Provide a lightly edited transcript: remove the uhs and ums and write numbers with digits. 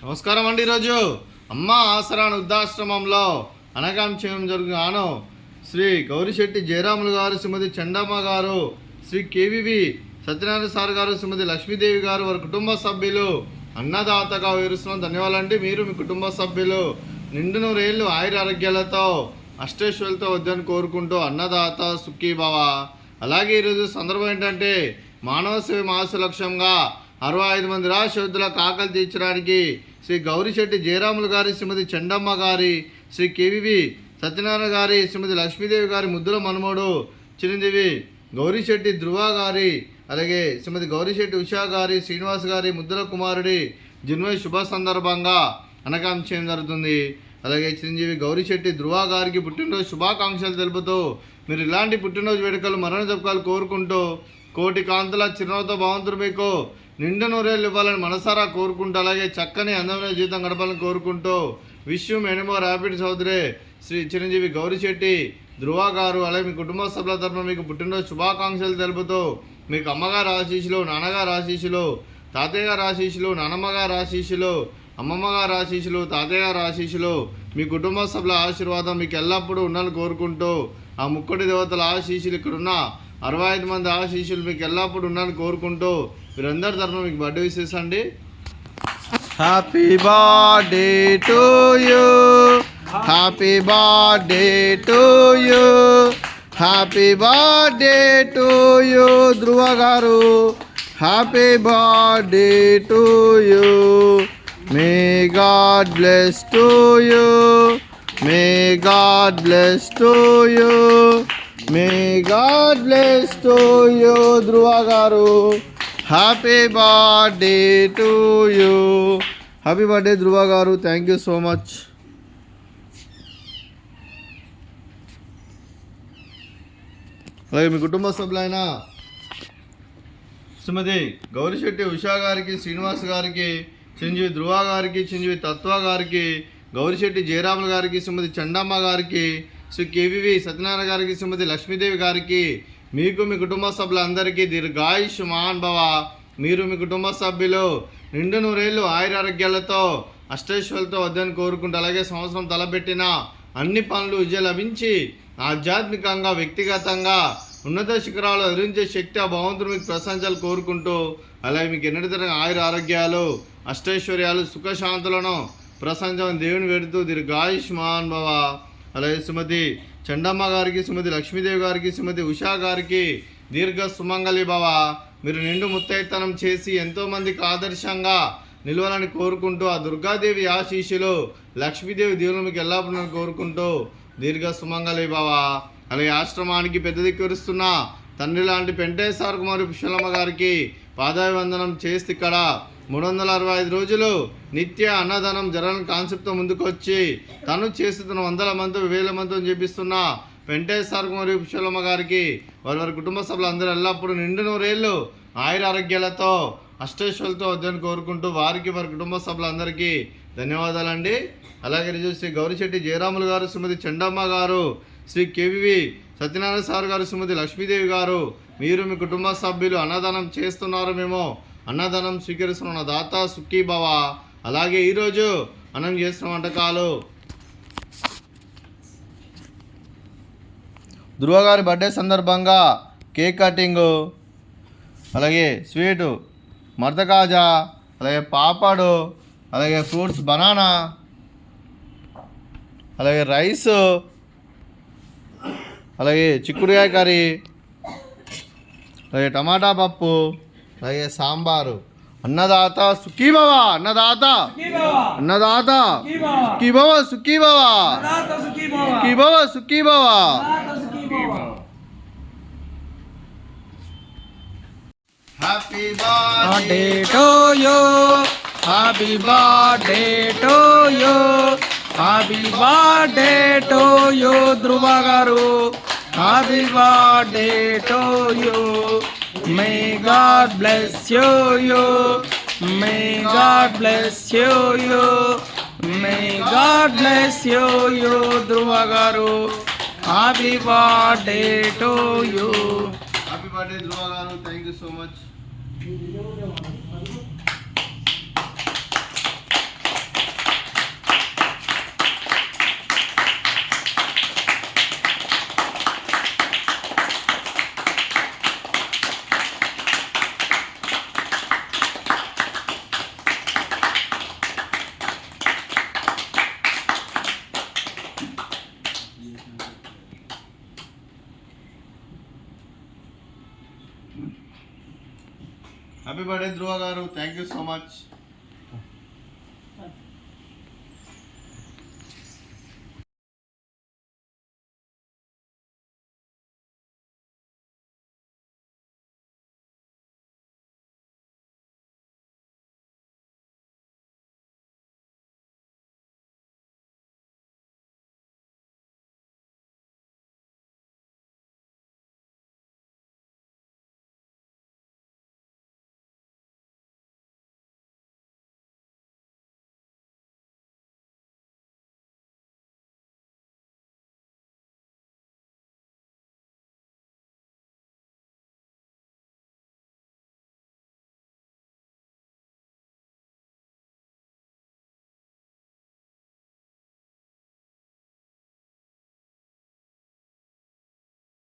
నమస్కారం అండి. ఈరోజు అమ్మ ఆసరాన్ వృద్ధాశ్రమంలో అనగాం చేయడం జరుగుగాను శ్రీ గౌరిశెట్టి జయరాములు గారు, శ్రీమతి చండమ్మ గారు, శ్రీ కేవివి సత్యనారాయణ సార్ గారు, శ్రీమతి లక్ష్మీదేవి గారు, వారి కుటుంబ సభ్యులు అన్నదాతగా వివరిస్తున్నాం. ధన్యవాదాలండి. మీరు మీ కుటుంబ సభ్యులు నిండు నూరేళ్ళు ఆయుర ఆరోగ్యాలతో అష్టేశ్వరులతో వద్దని కోరుకుంటూ అన్నదాత సుఖీభవ. అలాగే ఈరోజు సందర్భం ఏంటంటే మానవ సేవ మాస లక్ష్యంగా 65 మంది రాష్ట్రులకు ఆకలి తీర్చడానికి శ్రీ గౌరిశెట్టి జయరాములు గారి, శ్రీమతి చండమ్మ గారి, శ్రీ కేవివి సత్యనారాయణ గారి, శ్రీమతి లక్ష్మీదేవి గారి ముద్దుల మనమోడు చిరంజీవి గౌరిశెట్టి ధ్రువ గారి, అలాగే శ్రీమతి గౌరిశెట్టి ఉషా గారి, శ్రీనివాస్ గారి ముద్దుల కుమారుడి జన్మదిన శుభ సందర్భంగా అనగాం చేయడం జరుగుతుంది. అలాగే చిరంజీవి గౌరిశెట్టి ధ్రువ గారికి పుట్టినరోజు శుభాకాంక్షలు తెలుపుతూ మీరు ఇలాంటి పుట్టినరోజు వేడుకలు మరణ జపకాలు కోరుకుంటూ కోటి కాంతుల చిరునవ్వుతో భగవంతుడు మీకు నిండు నూరేళ్ళు ఇవ్వాలని మనసారా కోరుకుంటూ, అలాగే చక్కని అందమైన జీవితం గడపాలని కోరుకుంటూ wish many more happy Chowdary Shri Chiranjeevi Gaurishetti Dhruva గారు, అలాగే మీ కుటుంబ సభ్యుల తరఫున మీకు పుట్టినరోజు శుభాకాంక్షలు తెలుపుతూ మీకు అమ్మగారు ఆశీస్సులు, నాన్నగారు ఆశీస్సులు, తాతయ్య గారు ఆశీస్సులు, నాన్నమ్మ గారు ఆశీస్సులు, అమ్మమ్మ గారు ఆశీస్సులు, తాతయ్య గారు ఆశీస్సులు, మీ కుటుంబ సభ్యుల ఆశీర్వాదం మీకు ఎల్లప్పుడూ ఉండాలని కోరుకుంటూ ఆ ముక్కోటి దేవతల ఆశీస్సులు, ఇక్కడున్న 65 మంది ఆశీస్సులు మీకు ఎల్లప్పుడూ ఉండాలని కోరుకుంటూ మీరందరి తరఫున మీకు బర్త్డే విషెస్ అండి. Happy birthday to you, happy birthday to you, happy birthday to you Dhruva గారు, happy birthday to you. May God bless to you, may God bless to you, may God bless to you Dhruva గారు. Happy birthday to you. Happy birthday Dhruva గారు. Thank you so much. అలాగే మీ కుటుంబ సభ్యులైన శ్రీమతి గౌరిశెట్టి ఉషా గారికి, శ్రీనివాస్ గారికి, చిరంజీవి ధ్రువ గారికి, చిరంజీవి తత్వ గారికి, గౌరిశెట్టి జయరాములు గారికి, శ్రీమతి చండమ్మ గారికి, శ్రీ కేవివి సత్యనారాయణ గారికి, శ్రీమతి లక్ష్మీదేవి గారికి, మీకు మీ కుటుంబ సభ్యులందరికీ దీర్ఘాయుష్ మహాన్ భవ. మీరు మీ కుటుంబ సభ్యులు నిండు నూరేళ్ళు ఆయురారోగ్యాలతో అష్టైశ్వర్యాలతో వద్దని కోరుకుంటూ, అలాగే సంవత్సరం తలపెట్టిన అన్ని పనులు విజయం లభించి ఆధ్యాత్మికంగా వ్యక్తిగతంగా ఉన్నత శిఖరాలు ఎదిరించే శక్తి ఆ భగవంతుడు మీకు ప్రశంసలు కోరుకుంటూ, అలాగే మీకు ఎన్నటి తరగతి ఆయుర ఆరోగ్యాలు అష్టైశ్వర్యాలు సుఖశాంతులను ప్రశంసని దేవుని పెడుతూ దీర్ఘాయుష్ మహాన్ భవ. అలాగే శ్రీమతి చండమ్మ గారికి, శ్రీమతి లక్ష్మీదేవి గారికి, శ్రీమతి ఉషా గారికి దీర్ఘ సుమంగళి భవ. మీరు నిండు ముత్తైతనం చేసి ఎంతోమందికి ఆదర్శంగా నిలవాలని కోరుకుంటూ ఆ దుర్గాదేవి ఆశీస్సులు, లక్ష్మీదేవి దేవుని మీకు ఎల్లప్పుడూ కోరుకుంటూ దీర్ఘ సుమంగళి భవ. అలాగే ఆశ్రమానికి పెద్ద దిక్కురుస్తున్న తండ్రి లాంటి పెంటేశ్వర కుమారి పుష్పలమ్మ గారికి పాదాభివందనం చేస్తే ఇక్కడ 365 రోజులు నిత్య అన్నదానం జరగని కాన్సెప్ట్తో ముందుకు వచ్చి తను చేస్తున్న 100 మంది 1000 మందితో చేపిస్తున్న వెంకటేశ్వర కుమారి పుష్పలమ్మ గారికి వారి కుటుంబ సభ్యులందరూ ఎల్లప్పుడూ నిండు నూరేళ్ళు ఆయుర ఆరోగ్యాలతో అష్టైశ్వర్యాలతో వద్దని కోరుకుంటూ వారికి వారి కుటుంబ సభ్యులందరికీ ధన్యవాదాలండి. అలాగే ఈరోజు శ్రీ గౌరిశెట్టి జయరాములు గారు, శ్రీమతి చండమ్మ గారు, శ్రీ కేవివి సత్యనారాయణ సార్ గారు, శ్రీమతి లక్ష్మీదేవి గారు, మీరు మీ కుటుంబ సభ్యులు అన్నదానం చేస్తున్నారు, మేము అన్నదానం స్వీకరిస్తున్న దాత సుఖీభవ. అలాగే ఈరోజు అన్నం చేస్తున్న వంటకాలు ధ్రువ గారి బర్త్డే సందర్భంగా కేక్ కటింగు, అలాగే స్వీటు మర్దకాజా, అలాగే పాపడు, అలాగే ఫ్రూట్స్ బనానా, అలాగే రైసు, అలాగే చిక్కుడుకాయ కర్రీ, అలాగే టమాటా పప్పు, అలాగే సాంబారు. అన్నదాత సుఖీభవ, అన్నదాత అన్నదాత సుఖీభవ, సుఖీభవ సుఖీభవ, సుఖీభవ. Happy birthday to you, happy birthday to you, happy birthday to you Dhruva గారు, happy birthday to you. May God bless you, may God bless you, may God bless you, Dhruva garu. Happy birthday to you. Happy birthday Dhruva garu. Thank you so much. Happy birthday Dhruva గారు, thank you so much.